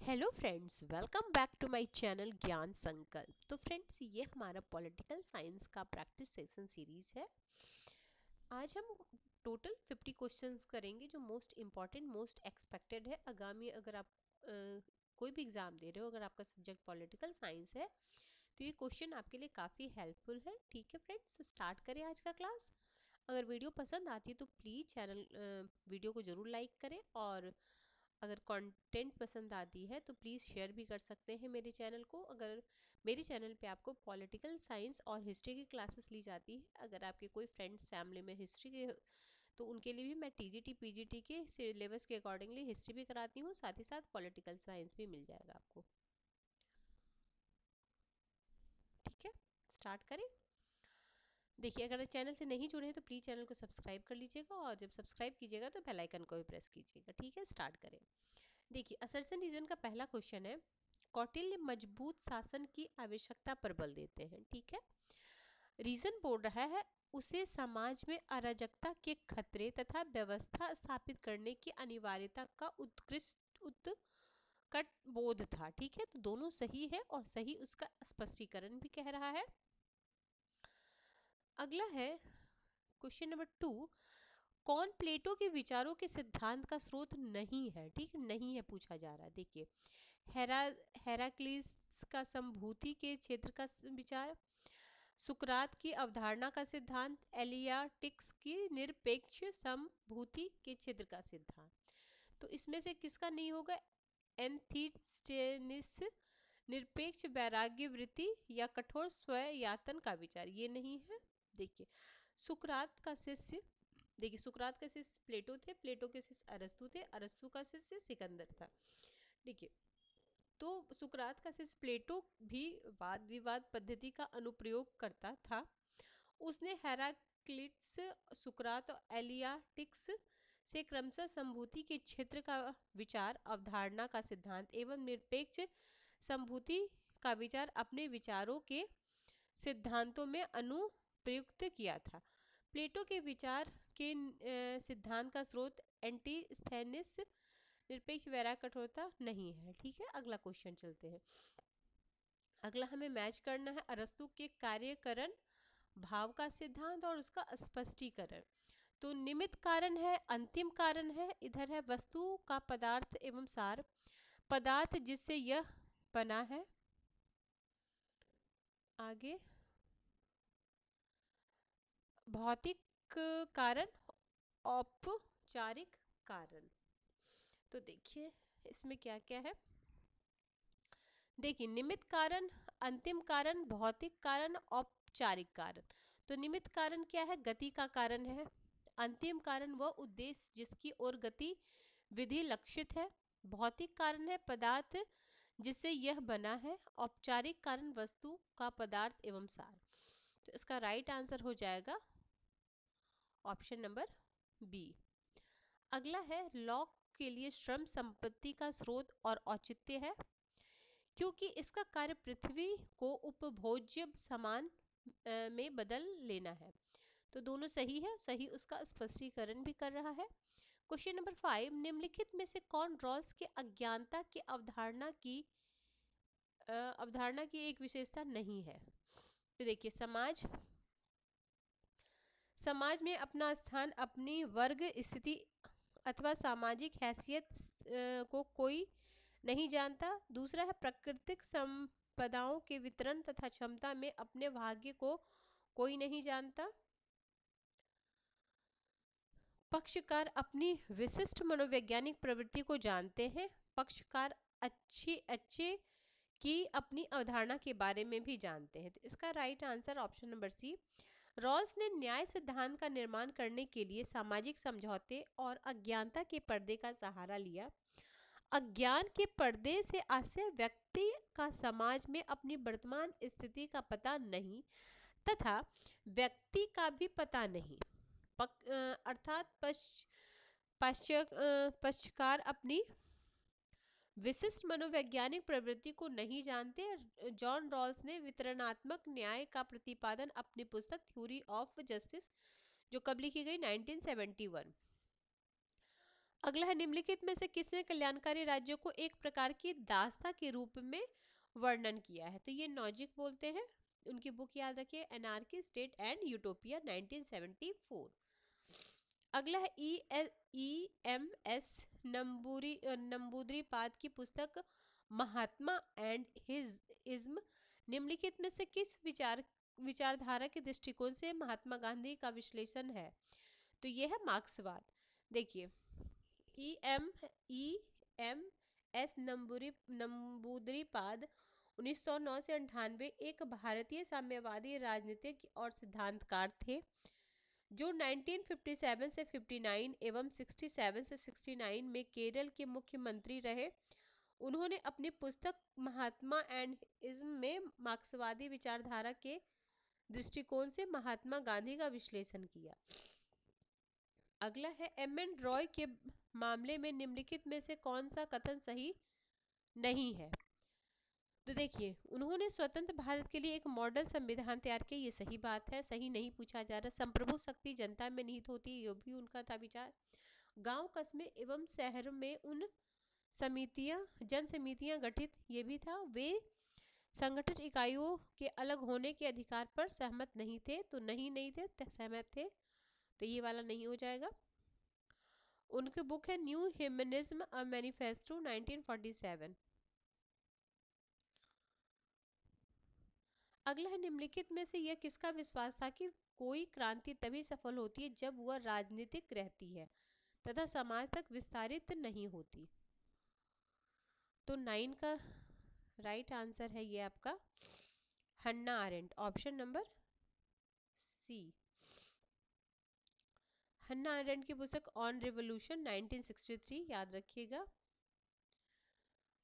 Hello friends, welcome back to my channel Gyan Sankalp. तो friends, ये हमारा पॉलिटिकल साइंस का प्रैक्टिस सेशन सीरीज है। आज हम टोटल 50 क्वेश्चंस करेंगे जो मोस्ट इम्पॉर्टेंट मोस्ट एक्सपेक्टेड है। आगामी अगर आप कोई भी एग्जाम दे रहे हो, अगर आपका सब्जेक्ट पॉलिटिकल साइंस है तो ये क्वेश्चन आपके लिए काफ़ी हेल्पफुल है। ठीक है फ्रेंड्स, तो स्टार्ट करें आज का क्लास। अगर वीडियो पसंद आती है तो प्लीज़ वीडियो को ज़रूर लाइक करें, और अगर कंटेंट पसंद आती है तो प्लीज़ शेयर भी कर सकते हैं मेरे चैनल को। अगर मेरे चैनल पे आपको पॉलिटिकल साइंस और हिस्ट्री की क्लासेस ली जाती है, अगर आपके कोई फ्रेंड्स फैमिली में हिस्ट्री के तो उनके लिए भी मैं टीजीटी पीजीटी के सिलेबस के अकॉर्डिंगली हिस्ट्री भी कराती हूँ, साथ ही साथ पॉलिटिकल साइंस भी मिल जाएगा आपको। ठीक है, स्टार्ट करें। देखिए, अगर चैनल से नहीं जुड़े हैं तो प्लीज़ चैनल को सब्सक्राइब कर लीजिएगा, और जब सब्सक्राइब कीजिएगा तो बेल आइकन को भी प्रेस कीजिएगा। ठीक है, स्टार्ट करें। देखिए, असर्शन रीजन का पहला क्वेश्चन है, कौटिल्य मजबूत शासन की आवश्यकता पर बल देते हैं। ठीक है, रीजन बोल रहा है उसे समाज में अराजकता के खतरे तथा व्यवस्था स्थापित करने की अनिवार्यता का उत्कृष्ट उत्कट बोध था। ठीक है, तो दोनों सही है और सही उसका स्पष्टीकरण भी कह रहा है। अगला है क्वेश्चन नंबर 2, कौन प्लेटो के विचारों के सिद्धांत का स्रोत नहीं है। ठीक है, नहीं है पूछा जा रहा है। देखिए, हेरा हेराक्लिस का संभूति के क्षेत्र का विचार, सुकरात की अवधारणा का सिद्धांत, एलियाटिक्स की निरपेक्ष संभूति के क्षेत्र का सिद्धांत। तो इसमें से किसका नहीं होगा? एंथिस्टेनिस निरपेक्ष वैराग्य वृत्ति या कठोर स्वयातन का विचार, ये नहीं है। देखिए, सुकरात का शिष्य देखिए सुकरात का शिष्य प्लेटो थे, प्लेटो के शिष्य अरस्तु थे, अरस्तु का शिष्य सिकंदर था। देखिए, तो सुकरात का शिष्य प्लेटो भी वाद विवाद पद्धति का अनुप्रयोग करता था। उसने हेराक्लिट्स, सुकरात और एलियाटिक्स से क्रमशः संभूति के क्षेत्र का विचार, अवधारणा का सिद्धांत एवं निरपेक्ष संभूति का विचार अपने विचारों के सिद्धांतों में अनुप्रयुक्त किया था। प्लेटो के विचार के सिद्धांत का स्रोत एंटीस्थेनिस निरपेक्ष वैराग्य कठोरता नहीं है। ठीक है, अगला क्वेश्चन चलते हैं। अगला हमें मैच करना है अरस्तु के कार्यकरण भाव का सिद्धांत और उसका स्पष्टीकरण। तो निमित्त कारण है, अंतिम कारण है, इधर है वस्तु का पदार्थ एवं सार, पदार्थ जिससे यह बना है, आगे भौतिक कारण, औपचारिक कारण। तो देखिए इसमें क्या क्या है। देखिए, निमित्त कारण, अंतिम कारण, भौतिक कारण, औपचारिक कारण। तो निमित्त कारण क्या है? गति का कारण है। अंतिम कारण वह उद्देश्य जिसकी ओर गति विधि लक्षित है। भौतिक कारण है पदार्थ जिससे यह बना है। औपचारिक कारण वस्तु का पदार्थ एवं सार। तो इसका राइट आंसर हो जाएगा ऑप्शन नंबर बी। अगला है, लॉक के लिए श्रम संपत्ति का स्रोत और औचित्य है, क्योंकि इसका कार्य पृथ्वी को उपभोज्य सामान में बदल लेना है। तो दोनों सही है, सही उसका स्पष्टीकरण भी कर रहा है। क्वेश्चन नंबर 5, निम्नलिखित में से कौन रॉल्स के अज्ञानता की अवधारणा की एक विशेषता नहीं है। तो देखिए, समाज में अपना स्थान, अपनी वर्ग स्थिति अथवा सामाजिक हैसियत को कोई नहीं जानता। दूसरा है, प्राकृतिक संपदाओं के वितरण तथा क्षमता में अपने भाग्य को कोई नहीं जानता। पक्षकार अपनी विशिष्ट मनोवैज्ञानिक प्रवृत्ति को जानते हैं। पक्षकार अच्छे की अपनी अवधारणा के बारे में भी जानते हैं। तो इसका right answer option number C. Rawls ने न्याय सिद्धांत का निर्माण करने के लिए सामाजिक समझौते और अज्ञानता के पर्दे का सहारा लिया। अज्ञान के पर्दे से आशय व्यक्ति का समाज में अपनी वर्तमान स्थिति का पता नहीं तथा व्यक्ति का भी पता नहीं, अर्थात पक्षकार अपनी विशिष्ट मनोवैज्ञानिक प्रवृत्ति को नहीं जानते। जॉन रॉल्स ने वितरणात्मक न्याय का प्रतिपादन अपनी पुस्तक थ्योरी ऑफ जस्टिस, जो कब लिखी गई, 1971। अगला है निम्नलिखित में से किसने कल्याणकारी राज्यों को एक प्रकार की दास्ता के रूप में वर्णन किया है? तो ये नॉजिक बोलते हैं। उनकी बुक याद रखिए, एनार्की स्टेट एंड यूटोपिया 1974। अगला है ई एम एस नंबूद्रिपाद की पुस्तक महात्मा एंड हिज इज्म निम्नलिखित में से किस विचारधारा के दृष्टिकोण से महात्मा गांधी का विश्लेषण है? तो ये है मार्क्सवाद। देखिए, ई एम एस नंबूद्रिपाद 1909 से 98 एक भारतीय साम्यवादी राजनीतिक और सिद्धांतकार थे जो 1957 से 59 एवं 67 से 69 में केरल के मुख्यमंत्री रहे। उन्होंने अपनी पुस्तक महात्मा एंड इज्म में मार्क्सवादी विचारधारा के दृष्टिकोण से महात्मा गांधी का विश्लेषण किया। अगला है एम एन रॉय के मामले में निम्नलिखित में से कौन सा कथन सही नहीं है? तो देखिए, उन्होंने स्वतंत्र भारत के लिए एक मॉडल संविधान तैयार किया, ये सही बात है, सही नहीं पूछा जा रहा। संप्रभु शक्ति जनता में निहित होती है, ये भी उनका था विचार। गांव कस्बे एवं शहर में उन जन समितियां गठित, ये भी था। वे संगठित इकाइयों के अलग होने के अधिकार पर सहमत नहीं थे, तो नहीं थे, सहमत थे, तो ये वाला नहीं हो जाएगा। उनकी बुक है न्यू ह्यूमनिज्म अ मैनिफेस्टो 1947। अगला है निम्नलिखित में से यह किसका विश्वास था कि कोई क्रांति तभी सफल होती है जब वह राजनीतिक रहती है तथा समाज तक विस्तारित नहीं होती? तो 9 का राइट आंसर है ये आपका Hannah Arendt, option number C. Hannah Arendt की पुस्तक ऑन रिवॉल्यूशन 1963 याद रखिएगा।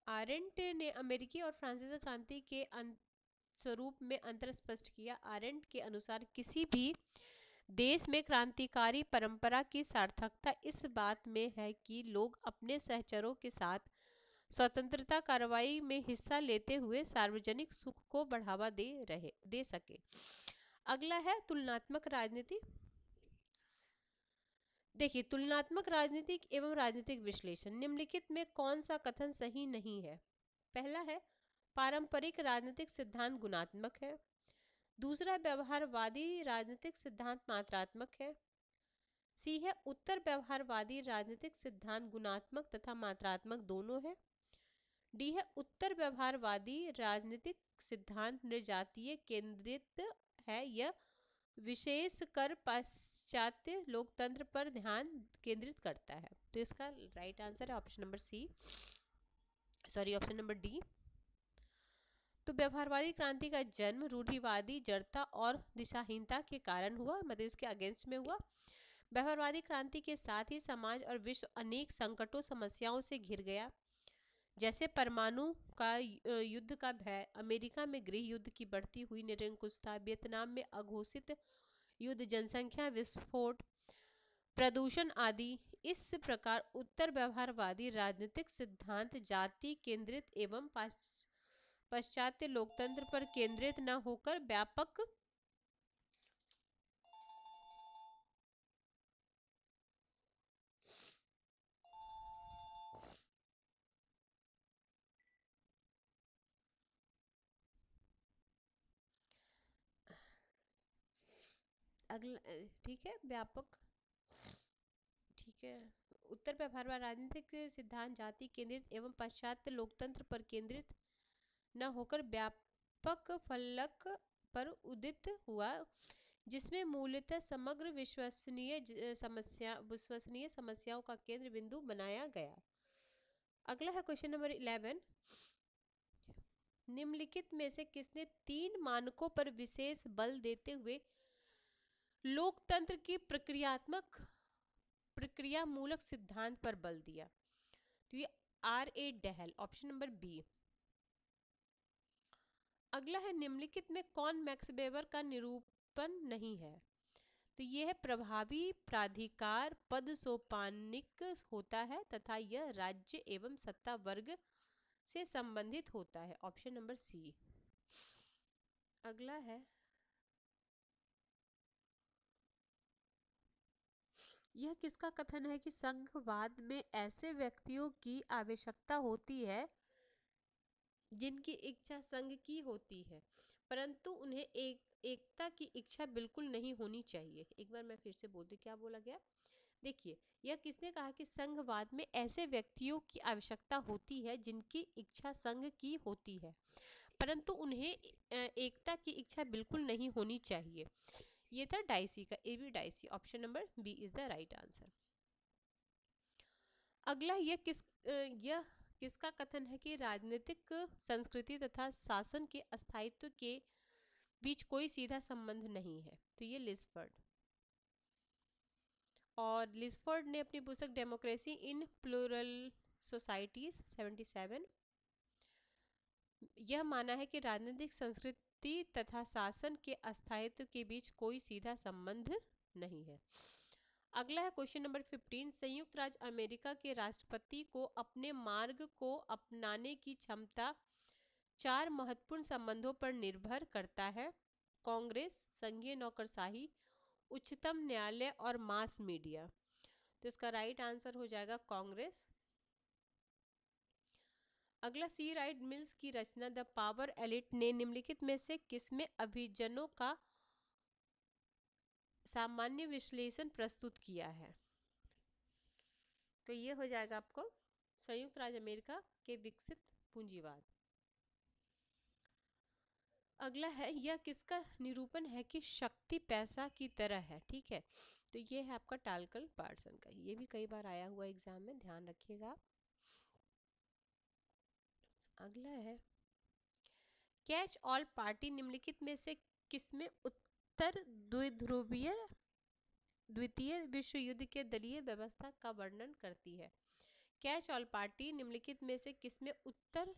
आरेंट ने अमेरिकी और फ्रांसीसी क्रांति के स्वरूप में अंतर स्पष्ट किया। आरेंट के अनुसार किसी भी देश में क्रांतिकारी परंपरा की सार्थकता इस बात में है कि लोग अपने सहचरों के साथ स्वतंत्रता कार्रवाई में हिस्सा लेते हुए सार्वजनिक सुख को बढ़ावा दे सके। अगला है तुलनात्मक राजनीति। देखिए, तुलनात्मक राजनीतिक एवं राजनीतिक विश्लेषण निम्नलिखित में कौन सा कथन सही नहीं है? पहला है पारंपरिक राजनीतिक सिद्धांत गुणात्मक है। दूसरा, व्यवहारवादी राजनीतिक सिद्धांत मात्रात्मक है। सी है उत्तर व्यवहारवादी राजनीतिक सिद्धांत गुणात्मक तथा मात्रात्मक दोनों है। डी है उत्तर व्यवहारवादी राजनीतिक सिद्धांत निर्जातीय केंद्रित है, यह विशेष कर पाश्चात्य लोकतंत्र पर ध्यान केंद्रित करता है। तो इसका राइट आंसर है option number C, sorry option number D. तो व्यवहारवादी क्रांति का जन्म रूढ़िवादी जड़ता और दिशाहीनता के कारण हुआ, मतलब इसके अगेंस्ट में हुआ। व्यवहारवादी क्रांति के साथ ही समाज और विश्व अनेक संकटों समस्याओं से घिर गया, जैसे परमाणु का युद्ध का भय, अमेरिका में गृह युद्ध की बढ़ती हुई निरंकुशता, वियतनाम में अघोषित युद्ध, जनसंख्या विस्फोट, प्रदूषण आदि। इस प्रकार उत्तर व्यवहारवादी राजनीतिक सिद्धांत जाति केंद्रित एवं पाश्चात्य लोकतंत्र पर केंद्रित न होकर व्यापक अगला ठीक है, व्यापक, ठीक है। उत्तर व्यवहारवादी राजनीतिक सिद्धांत जाति केंद्रित एवं पाश्चात्य लोकतंत्र पर केंद्रित न होकर व्यापक फलक पर उदित हुआ, जिसमें मूलतः समग्र विश्वसनीय समस्याओं का केंद्र बिंदु बनाया गया। अगला है क्वेश्चन नंबर 11। निम्नलिखित में से किसने 3 मानकों पर विशेष बल देते हुए लोकतंत्र की प्रक्रिया मूलक सिद्धांत पर बल दिया? तो ये R.A. Dahl, option number B. अगला है निम्नलिखित में कौन मैक्स वेबर का निरूपण नहीं है? तो यह है प्रभावी प्राधिकार पद सोपानिक होता है तथा यह राज्य एवं सत्ता वर्ग से संबंधित होता है, ऑप्शन नंबर सी। अगला है यह किसका कथन है कि संघवाद में ऐसे व्यक्तियों की आवश्यकता होती है जिनकी इच्छा संघ की होती है, परंतु उन्हें एकता की इच्छा बिल्कुल नहीं होनी चाहिए। एक बार मैं फिर से बोलती, क्या बोला गया? देखिए, यह किसने कहा कि संघवाद में ऐसे व्यक्तियों की आवश्यकता होती है जिनकी इच्छा संघ की होती है, परंतु उन्हें एकता की इच्छा बिल्कुल नहीं होनी चाहिए। ये था डाइसी का, A B Dicey, option number B is the right answer. अगला, यह किसका कथन है कि राजनीतिक संस्कृति तथा शासन के अस्थायित्व के बीच कोई सीधा संबंध नहीं है? तो ये लिस्फर्ड, और लिस्फर्ड ने अपनी पुस्तक डेमोक्रेसी इन प्लूरल सोसाइटीज 77 यह माना है कि राजनीतिक संस्कृति तथा शासन के अस्थायित्व के बीच कोई सीधा संबंध नहीं है। अगला है क्वेश्चन नंबर 15, संयुक्त राज्य अमेरिका के राष्ट्रपति को अपने मार्ग को अपनाने की क्षमता 4 महत्वपूर्ण संबंधों पर निर्भर करता है: कांग्रेस, संघीय नौकरशाही, उच्चतम न्यायालय और मास मीडिया। तो इसका राइट आंसर हो जाएगा कांग्रेस। अगला, सी राइट मिल्स की रचना द पावर एलिट ने निम्नलिखित में से किसमें अभिजनों का सामान्य विश्लेषण प्रस्तुत किया है? तो ये हो जाएगा आपको संयुक्त राज्य अमेरिका के विकसित पूंजीवाद। अगला है, यह किसका निरूपण है कि शक्ति पैसा की तरह है? ठीक है, तो ये है आपका टालकल पार्सन का, ये भी कई बार आया हुआ एग्जाम में, ध्यान रखिएगा। अगला है, कैच ऑल पार्टी निम्नलिखित में से किसमें उत्तर द्विध्रुवीय द्वितीय विश्व युद्ध के दलीय व्यवस्था का वर्णन करती है? कैच ऑल पार्टी निम्नलिखित में से किसमें उत्तर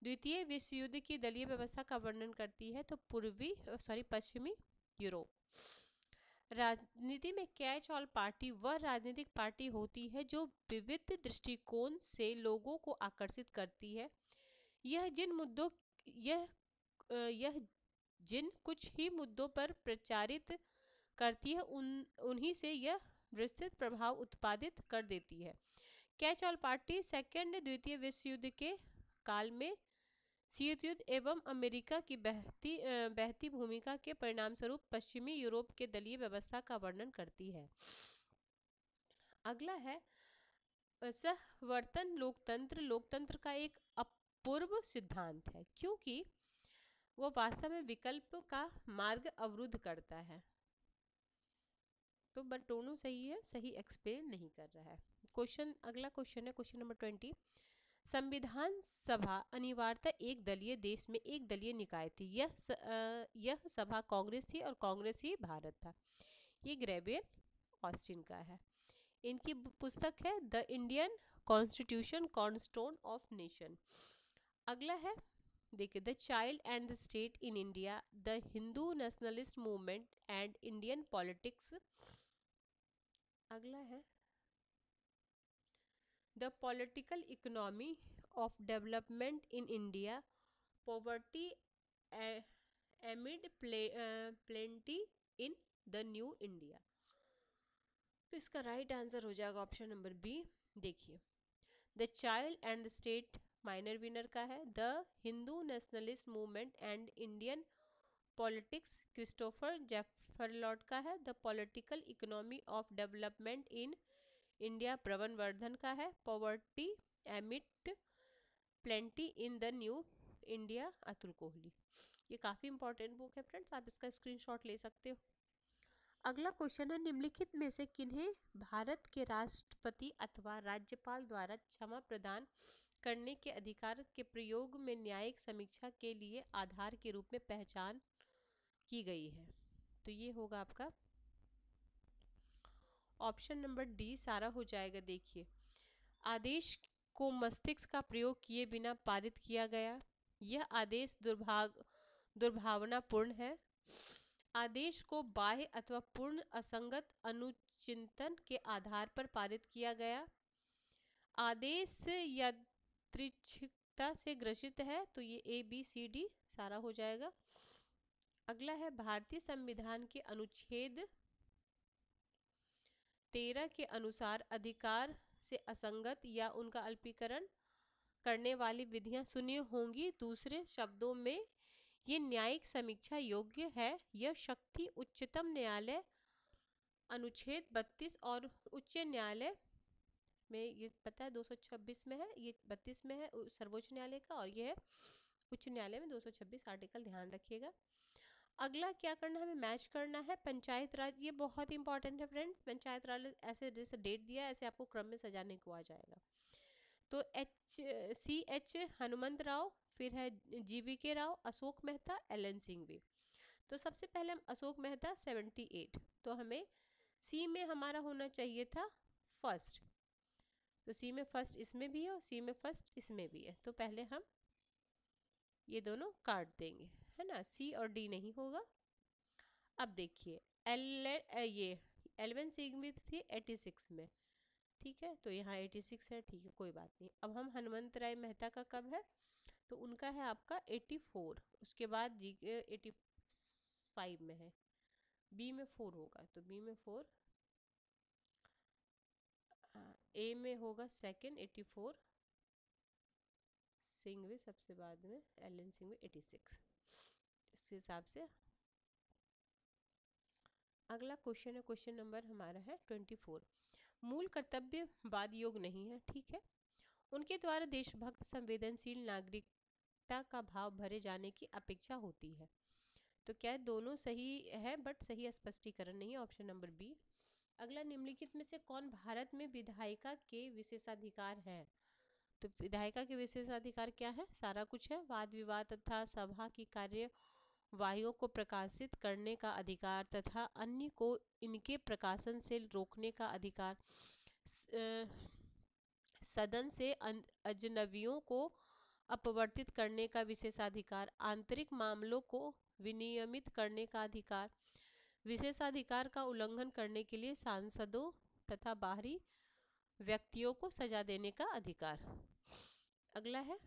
द्वितीय विश्व युद्ध की दलीय व्यवस्था का वर्णन करती है? तो पश्चिमी यूरोप। राजनीति में कैच ऑल पार्टी वह राजनीतिक पार्टी होती है जो विविध दृष्टिकोण से लोगों को आकर्षित करती है। यह जिन कुछ ही मुद्दों पर प्रचारित करती है उन्हीं से यह विस्तृत प्रभाव उत्पादित कर देती है। कैच ऑल पार्टी द्वितीय विश्व युद्ध के काल में शीत युद्ध एवं अमेरिका की बहती भूमिका के परिणाम स्वरूप पश्चिमी यूरोप के दलीय व्यवस्था का वर्णन करती है। अगला है, सहवर्तन लोकतंत्र का एक अपूर्व सिद्धांत है क्योंकि वो वास्तव में विकल्प का मार्ग अवरुद्ध करता है। तो बट दोनों सही है, सही एक्सप्लेन नहीं कर रहा है। अगला क्वेश्चन है क्वेश्चन नंबर 20, संविधान सभा अनिवार्यतः एक दलीय देश में एक दलीय निकाय थी। यह सभा कांग्रेस थी और कांग्रेस ही भारत था। ये ग्रेबियन ऑस्टिन का है। इनकी पुस्तक है the Indian constitution cornerstone of nation. अगला है, देखिए, the child and the state in India, the Hindu nationalist movement and Indian politics. अगला है, the political economy of development in India, poverty amid plenty in the new India. तो इसका right answer हो जाएगा option number B. देखिए, the child and the state Myron Weiner का है, the Hindu nationalist movement and Indian politics Christopher Jaffrelot का है, the political economy of development in India प्रवन वर्धन का है, poverty emit plenty in the new India Atul Kohli. ये काफी important book है friends, आप इसका स्क्रीनशॉट ले सकते हो। अगला क्वेश्चन है, निम्नलिखित में से किन्हें भारत के राष्ट्रपति अथवा राज्यपाल द्वारा क्षमा प्रदान करने के अधिकार के प्रयोग में न्यायिक समीक्षा के लिए आधार के रूप में पहचान की गई है? तो ये होगा आपका ऑप्शन नंबर डी सारा हो जाएगा। देखिए, आदेश को मस्तिष्क का प्रयोग किए बिना पारित किया गया, यह आदेश दुर्भावनापूर्ण है, आदेश को बाह्य अथवा पूर्ण असंगत अनुचिंतन के आधार पर पारित किया गया, आदेश यादृच्छिकता से ग्रसित है। तो ये ए बी सी डी सारा हो जाएगा। अगला है भारतीय संविधान के अनुच्छेद 13 के अनुसार अधिकार से असंगत या उनका अल्पीकरण करने वाली विधियां सुनी होंगी। दूसरे शब्दों में ये न्यायिक समीक्षा योग्य है। यह शक्ति उच्चतम न्यायालय अनुच्छेद 32 और उच्च न्यायालय में, ये पता है 226 में है, ये 32 में है सर्वोच्च न्यायालय का, और ये है उच्च न्यायालय में 226 आर्टिकल, ध्यान रखिएगा। अगला क्या करना है, हमें मैच करना है पंचायत राज। ये बहुत इंपॉर्टेंट है फ्रेंड्स, पंचायत राज ऐसे जैसे डेट दिया है ऐसे आपको क्रम में सजाने को आ जाएगा। तो CH हनुमंत राव, फिर है GVK राव, अशोक मेहता, LN सिंघवी। तो सबसे पहले हम अशोक मेहता 78, तो हमें सी में हमारा होना चाहिए था फर्स्ट, तो सी में फर्स्ट इसमें भी है और सी में फर्स्ट इसमें भी है, तो पहले हम ये दोनों काट देंगे, है ना, सी और डी नहीं होगा। अब देखिए ये एलवन सिंघवी थी 86 में, ठीक है, तो यहाँ 86 है, ठीक है, कोई बात नहीं। अब हम हनुमंत राय मेहता का कब है, तो उनका है आपका 84, उसके बाद जी 85 में है, बी में 4 होगा, तो बी में 4, ए में होगा सेकंड 84, सिंघवी सबसे बाद में, LN सिंघवी 86, इस हिसाब से। अगला क्वेश्चन है, क्वेश्चन नंबर हमारा है 24। मूल कर्तव्य वाद योग नहीं है, ठीक है, उनके द्वारा देशभक्त संवेदनशील नागरिकता का भाव भरे जाने की अपेक्षा होती है। तो क्या है, दोनों सही है बट सही स्पष्टीकरण नहीं है, ऑप्शन नंबर बी। अगला, निम्नलिखित में से कौन भारत में विधायिका के विशेषाधिकार है। तो विधायिका के विशेषाधिकार क्या है, सारा कुछ है, वाद विवाद तथा सभा की कार्यवाहियों को प्रकाशित करने का अधिकार तथा अन्य को इनके प्रकाशन से रोकने का अधिकार, सदन से अजनबियों को अपवर्तित करने का विशेषाधिकार, आंतरिक मामलों को विनियमित करने का अधिकार, विशेषाधिकार का उल्लंघन करने के लिए सांसदों तथा बाहरी व्यक्तियों को सजा देने का अधिकार। अगला है,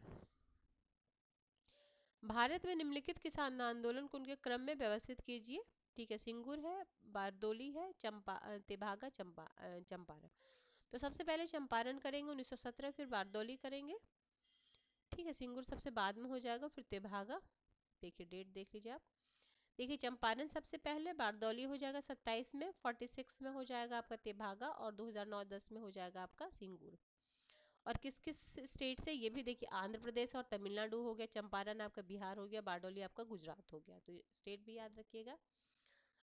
भारत में निम्नलिखित किसान आंदोलन को उनके क्रम में व्यवस्थित कीजिए, ठीक है, सिंगूर है, बारदोली है, तेभागा, चंपारण। तो सबसे पहले चंपारण करेंगे 1917, फिर बारदौली करेंगे, ठीक है, सिंगूर सबसे बाद में हो जाएगा, फिर तेभागा, देखिए डेट देख लीजिए आप, देखिए चंपारण सबसे पहले, बारदौली हो जाएगा 27 में, 46 में हो जाएगा आपका तेभागा, और 2009-10 में हो जाएगा आपका सिंगूर। और किस किस स्टेट से, ये भी देखिए, आंध्र प्रदेश और तमिलनाडु हो गया, चंपारण आपका बिहार हो गया, बारडोली आपका गुजरात हो गया, तो स्टेट भी याद रखिएगा।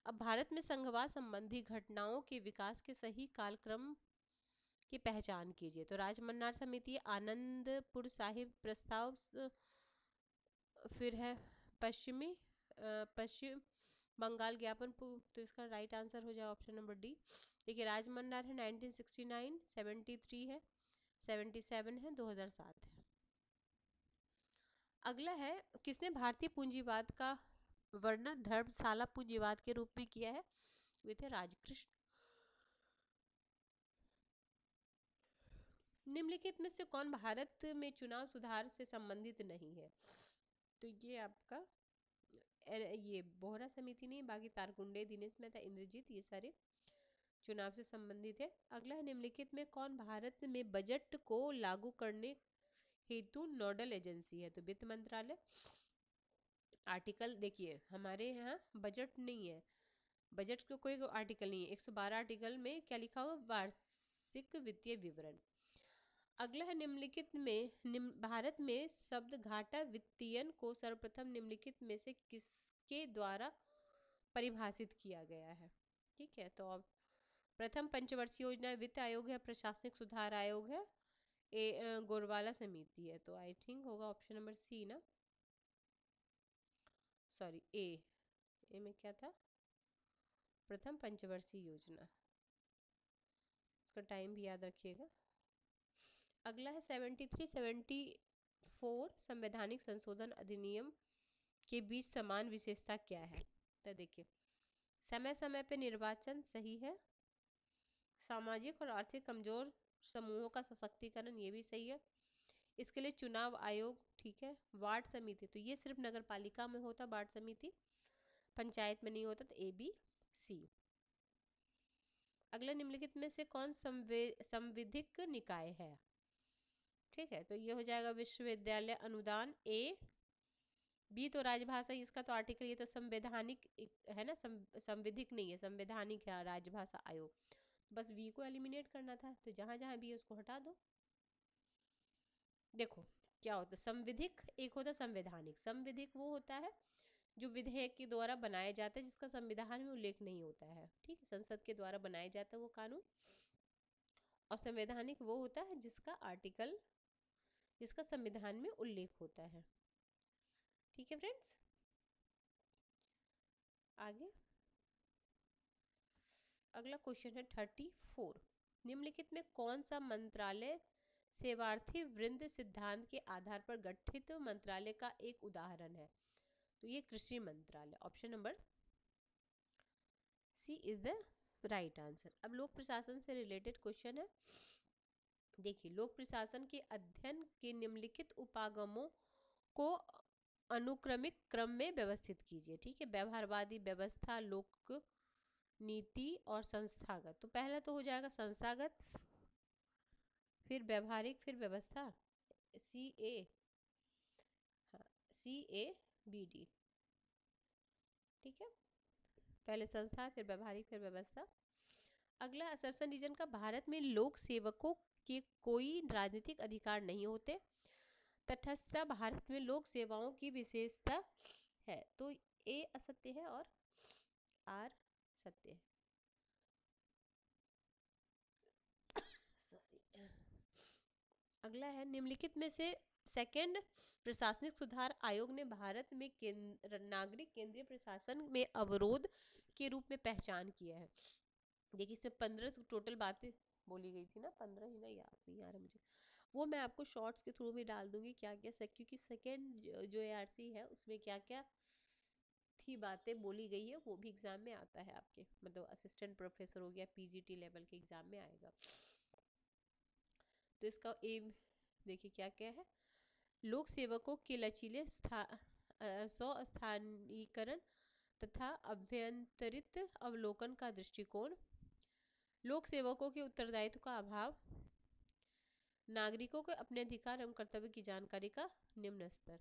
अब भारत में संघवाद संबंधी घटनाओं के विकास के सही कालक्रम की पहचान कीजिए। तो राजमन्नार समिति, आनंदपुर साहिब प्रस्ताव, फिर है पश्चिम बंगाल ज्ञापन, तो इसका राइट आंसर हो जाए ऑप्शन नंबर डी। देखिए राजमन्नार है 1969, 73 है, 77 है, 2007 है। अगला है, किसने भारतीय पूंजीवाद का वर्णन धर्मशाला पूंजीवाद के रूप में किया है, वे थे राजकृष्ण। निम्नलिखित में से कौन भारत में चुनाव सुधार से संबंधित नहीं है। तो ये आपका ये बोहरा समिति नहीं, बाकी तारकुंडे, दिनेश मेहता, इंद्रजीत, ये सारे चुनाव से संबंधित है। अगला है, निम्नलिखित में कौन भारत में बजट को लागू करने हेतु नोडल एजेंसी है। तो वित्त मंत्रालय। आर्टिकल देखिए, हमारे यहाँ बजट नहीं है, बजट का कोई आर्टिकल नहीं है, 112 आर्टिकल में क्या लिखा हुआ, वार्षिक वित्तीय विवरण। अगला है, निम्नलिखित में भारत में शब्द घाटा वित्तीयन को सर्वप्रथम निम्नलिखित में से किसके द्वारा परिभाषित किया गया है। ठीक है, तो अब प्रथम पंचवर्षीय योजना वित्त आयोग है, प्रशासनिक सुधार आयोग है, गोरवाला समिति है, तो आई थिंक होगा ऑप्शन नंबर सी ना, सॉरी ए में क्या था, प्रथम पंचवर्षीय योजना, इसका टाइम भी याद रखिएगा। अगला है 73-74 संवैधानिक संशोधन अधिनियम के बीच समान विशेषता क्या है। तो देखिए, समय समय पे निर्वाचन सही है, सामाजिक और आर्थिक कमजोर समूहों का सशक्तिकरण ये भी सही है, इसके लिए चुनाव आयोग, ठीक है, वार्ड समिति, तो ये सिर्फ नगर पालिका में होता वार्ड समिति, पंचायत में नहीं होता, तो ए बी सी। अगला, निम्नलिखित में से कौन संविधिक निकाय है? ठीक है, तो ये हो जाएगा विश्वविद्यालय अनुदान ए। बी तो राजभाषा, इसका तो आर्टिकल, ये तो संवैधानिक है ना, संविधिक नहीं है, संवैधानिक है राजभाषा आयोग। बस बी को एलिमिनेट करना था, तो जहां जहां बी है उसको हटा दो। देखो क्या होता है, संविधिक एक होता है संवैधानिक। संविधिक वो होता है जो विधेयक के द्वारा बनाया जाता है, जिसका संविधान में उल्लेख नहीं होता है। ठीक है, संसद के द्वारा बनाया जाता है वो कानून। और संवैधानिक वो होता है जिसका आर्टिकल, जिसका संविधान में उल्लेख होता है। ठीक है फ्रेंड्स, आगे अगला क्वेश्चन है 34। निम्नलिखित में कौन सा मंत्रालय सेवार्थी वृंद सिद्धांत के आधार पर गठित मंत्रालय का एक उदाहरण है? तो ये कृषि मंत्रालय, option number C is the right answer. अब लोक प्रशासन से रिलेटेड क्वेश्चन है। देखिए, लोक प्रशासन के अध्ययन के निम्नलिखित उपागमों को अनुक्रमिक क्रम में व्यवस्थित कीजिए। ठीक है, व्यवहारवादी, व्यवस्था, लोक नीति और संस्थागत। तो पहला तो हो जाएगा संस्थागत, फिर व्यवहारिक, फिर व्यवस्था, सी ए, हाँ सी ए बी डी। ठीक है, पहले संस्था, फिर व्यवहारिक, फिर व्यवस्था। अगला, असरसन रीजन का भारत में लोक सेवकों के कोई राजनीतिक अधिकार नहीं होते। तटस्थता भारत में लोक सेवाओं की विशेषता है। तो ए असत्य है और आर सत्य है। अगला है, निम्नलिखित में से सेकंड प्रशासनिक सुधार आयोग ने भारत में नागरिक केंद्रीय प्रशासन में अवरोध के रूप में पहचान किया है। देखिए, इसमें 15 टोटल बातें बोली गई थी ना, 15 ही ना, याद नहीं आ रहा मुझे, वो मैं आपको शॉर्ट्स के थ्रू भी डाल दूंगी क्या क्या, क्योंकि सेकंड जो एआरसी है उसमें क्या क्या थी बातें बोली गई है, वो भी एग्जाम में आता है आपके, मतलब असिस्टेंट प्रोफेसर हो गया, पीजीटी लेवल के एग्जाम में आएगा। तो इसका एम देखिए क्या क्या है। लोक सेवकों के लचीले स्थानीयकरण तथा अभ्यंतरित अवलोकन का दृष्टिकोण, लोक सेवकों के उत्तरदायित्व का अभाव, नागरिकों को अपने अधिकार एवं कर्तव्य की जानकारी का निम्न स्तर।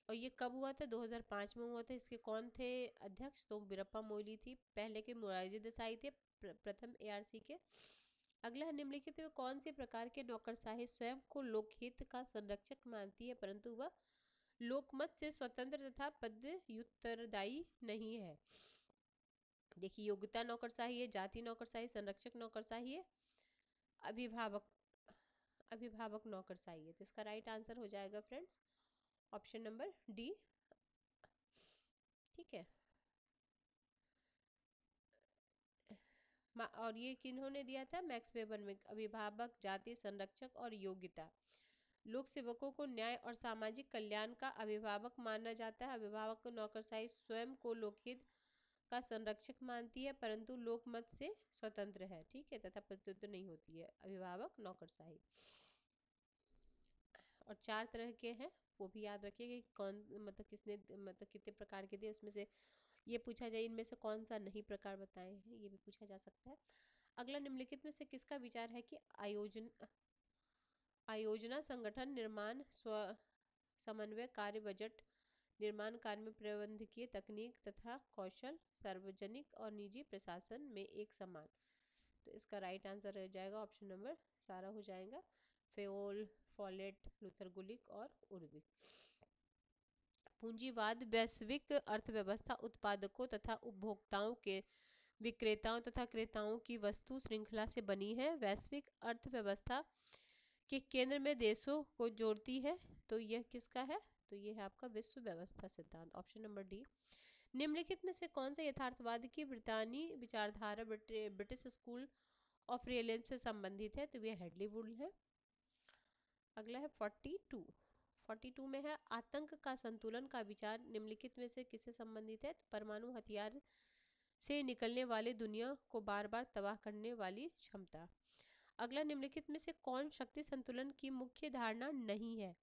और ये कब हुआ था? 2005 में हुआ था। इसके कौन थे अध्यक्ष? तो वीरप्पा मोइली थी। पहले के मोरारजी देसाई थे, प्रथम एआरसी के। अगला, निम्नलिखित में कौन सी प्रकार के नौकरशाही स्वयं को लोकहित का संरक्षक मानती है परंतु वह लोकमत से स्वतंत्र तथा पदव्युत्तरदायी नहीं है? देखिए, योग्यता नौकरशाही है, जाति नौकरशाही, संरक्षक नौकरशाही है, अभिभावक अभिभावक नौकरशाही है। तो इसका राइट आंसर हो जाएगा फ्रेंड्स ऑप्शन नंबर डी। ठीक है, और ये किन्होंने दिया था? मैक्स वेबर में। अभिभावक, जाति, संरक्षक और योग्यता। लोक सेवकों को न्याय और सामाजिक कल्याण का अभिभावक माना जाता है। अभिभावक को नौकरशाही स्वयं को लोकहित का संरक्षक मानती है परंतु लोकमत से स्वतंत्र है। ठीक है, तथा प्रत्युत्तर नहीं होती है अभिभावक नौकरशाही। और 4 तरह के हैं, वो भी याद रखिएगा कि कौन, मतलब किसने, मतलब कितने प्रकार के दिए, उसमें से ये पूछा जाए इनमें से कौन सा नहीं प्रकार बताए हैं, ये भी पूछा जा सकता है। अगला, निम्नलिखित में से किसका विचार है कि आयोजना, संगठन, निर्माण, स्व समन्वय कार्य, बजट निर्माण कार्य में प्रबंधकीय तकनीक तथा कौशल सार्वजनिक और निजी प्रशासन में एक समान। तो इसका राइट आंसर हो जाएगा ऑप्शन नंबर सारा हो जाएगा, फेओल, फॉलेट, लूथर गुलिक और उर्विक। पूंजीवाद वैश्विक अर्थव्यवस्था उत्पादकों तथा उपभोक्ताओं के, विक्रेताओं तथा क्रेताओं की वस्तु श्रृंखला से बनी है। वैश्विक अर्थव्यवस्था के केंद्र में देशों को जोड़ती है। तो यह किसका है? तो यह है आपका विश्व व्यवस्था सिद्धांत, ऑप्शन नंबर डी। निम्नलिखित में से कौन सा यथार्थवाद की ब्रितानी विचारधारा ब्रिटिश स्कूल ऑफ रियलिज्म से संबंधित है? तो यह हेडली वुड है। अगला है 42 में है, आतंक का संतुलन का विचार निम्नलिखित में से किससे संबंधित है? तो परमाणु हथियार से निकलने वाले दुनिया को बार बार तबाह करने वाली क्षमता। अगला, निम्नलिखित में से कौन शक्ति संतुलन की मुख्य धारणा नहीं है?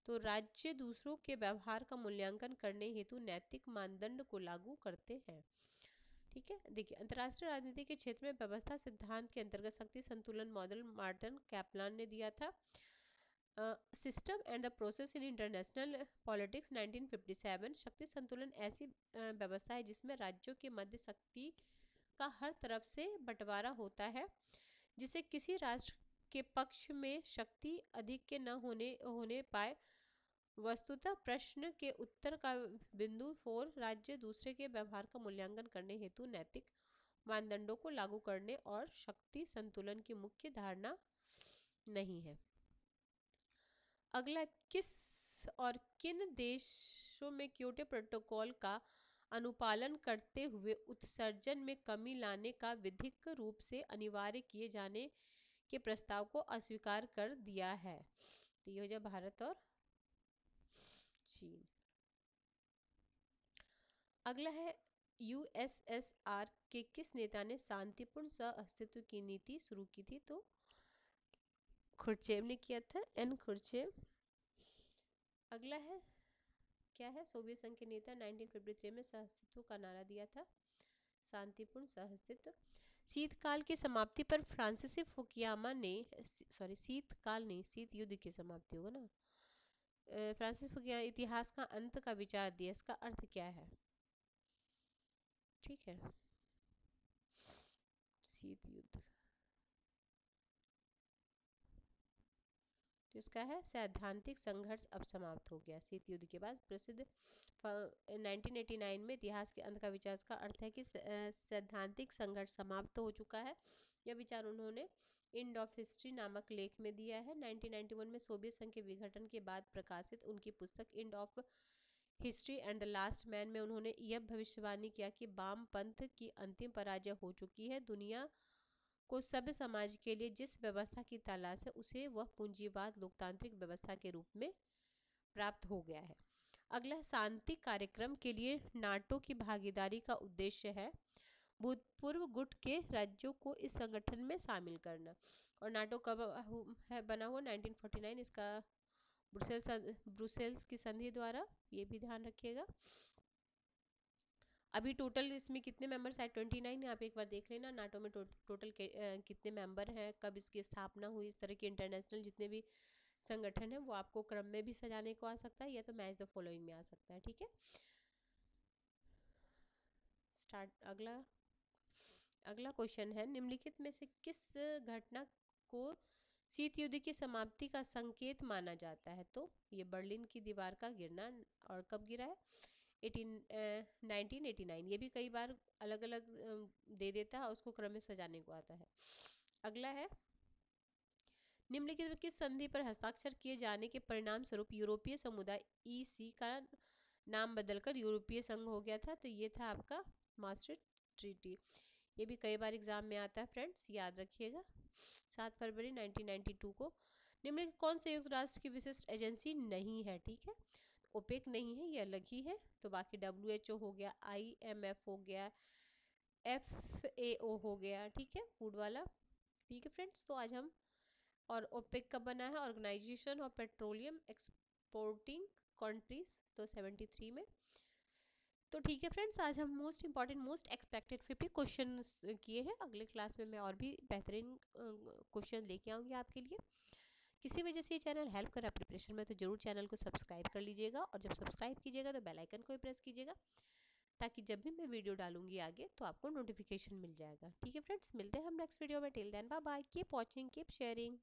तो राज्य दूसरों के व्यवहार का मूल्यांकन करने हेतु नैतिक मानदंड को लागू करते हैं। ठीक है, देखिए अंतर्राष्ट्रीय राजनीति के क्षेत्र में व्यवस्था सिद्धांत के अंतर्गत शक्ति संतुलन मॉडल मार्टिन कैपलान ने दिया था। System and the process in international politics 1957। शक्ति संतुलन ऐसी व्यवस्था है जिसमें राज्यों के मध्य शक्ति का हर तरफ से बंटवारा होता है, जिसे किसी राष्ट्र के पक्ष में शक्ति अधिक के न होने पाए। वस्तुतः प्रश्न के उत्तर का बिंदु 4 राज्य दूसरे के व्यवहार का मूल्यांकन करने हेतु नैतिक मानदंडों को लागू करने और शक्ति संतुलन की मुख्य धारणा नहीं है। अगला, किस और किन देशों में क्योटो प्रोटोकॉल का अनुपालन करते हुए उत्सर्जन में कमी लाने का विधिक रूप से अनिवार्य किए जाने के प्रस्ताव को अस्वीकार कर दिया है? तो ये हो जाए भारत और चीन। अगला है, यूएसएसआर के किस नेता ने शांतिपूर्ण सहअस्तित्व की नीति शुरू की थी? तो खुर्चेव ने किया था, एन खुर्चेव। अगला है, क्या है? सोवियत संघ के नेता 1953 में सहअस्तित्व का नारा दिया था, शांतिपूर्ण सहअस्तित्व। शीतकाल की समाप्ति पर फ्रांसीसी फुकुयामा ने, सॉरी शीतकाल नहीं, शीत युद्ध की समाप्ति होगा ना, फ्रांसिस फुकुयामा इतिहास का अंत का विचार दिया। इसका अर्थ क्या है? ठीक है, शीत युद्ध। तो इसका है सैद्धांतिक संघर्ष अब समाप्त हो गया शीत युद्ध के बाद। प्रसिद्ध 1989 में इतिहास के अंत का विचार, इसका अर्थ है कि सैद्धांतिक संघर्ष समाप्त हो चुका है। यह विचार उन्होंने एंड ऑफ हिस्ट्री नामक लेख में दिया है। 1991 में सोवियत संघ के विघटन के बाद प्रकाशित उनकी पुस्तक end of history and the last man में उन्होंने यह भविष्यवाणी किया कि वामपंथ की अंतिम पराजय हो चुकी है। दुनिया को सभ्य समाज के लिए जिस व्यवस्था की तलाश है उसे वह पूंजीवाद लोकतांत्रिक व्यवस्था के रूप में प्राप्त हो गया है। अगला, शांति कार्यक्रम के लिए नाटो की भागीदारी का उद्देश्य है भूतपूर्व गुट के राज्यों को इस संगठन में शामिल करना। और नाटो कब है बना हुआ? 1949, इसका ब्रुसेल्स की संधि द्वारा, ये भी ध्यान रखिएगा। अभी टोटल इसमें कितने मेंबर्स है? 29। आप एक बार देख लेना नाटो में टोटल कितने मेंबर हैं, कब इसकी स्थापना हुई। इस तरह के इंटरनेशनल जितने भी संगठन है वो आपको क्रम में भी सजाने को आ सकता है या तो मैच द फॉलोइंग में आ सकता है। ठीक है, स्टार्ट। अगला क्वेश्चन है, निम्नलिखित में से किस घटना को शीत युद्ध की समाप्ति का संकेत माना जाता है? तो ये बर्लिन की दीवार का गिरना। और कब गिरा है? 1989। ये भी कई बार अलग अलग दे देता है, उसको क्रम में सजाने को आता है। अगला है, निम्नलिखित में किस संधि पर हस्ताक्षर किए जाने के परिणाम स्वरूप यूरोपीय समुदाय ईसी का नाम बदलकर यूरोपीय संघ हो गया था? तो ये था आपका मास्ट्रिक्ट ट्रीटी। ये भी कई बार एग्जाम में आता है फ्रेंड्स, याद रखिएगा। 7 फरवरी 1992 को। निम्नलिखित कौन संयुक्त राष्ट्र की विशिष्ट एजेंसी नहीं है? ठीक है, ओपेक नहीं है, ये अलग ही है। तो बाकी WHO हो गया, IMF हो गया, FAO हो गया, ठीक है, फूड वाला। ठीक है फ्रेंड्स, तो आज हम, और ओपेक कब बना है? Organization of petroleum exporting countries, तो 73 में। तो ठीक है फ्रेंड्स, आज हम most important most expected 50 question किए हैं। अगले क्लास में मैं और भी बेहतरीन क्वेश्चन लेके आऊँगी आपके लिए। किसी वजह से ये चैनल हेल्प कर रहा है प्रिपरेशन में तो जरूर चैनल को सब्सक्राइब कर लीजिएगा, और जब सब्सक्राइब कीजिएगा तो बेल आइकन को भी प्रेस कीजिएगा, ताकि जब भी मैं वीडियो डालूंगी आगे तो आपको नोटिफिकेशन मिल जाएगा। ठीक है फ्रेंड्स, मिलते हैं हम नेक्स्ट वीडियो में। Till then bye bye, keep watching, keep sharing.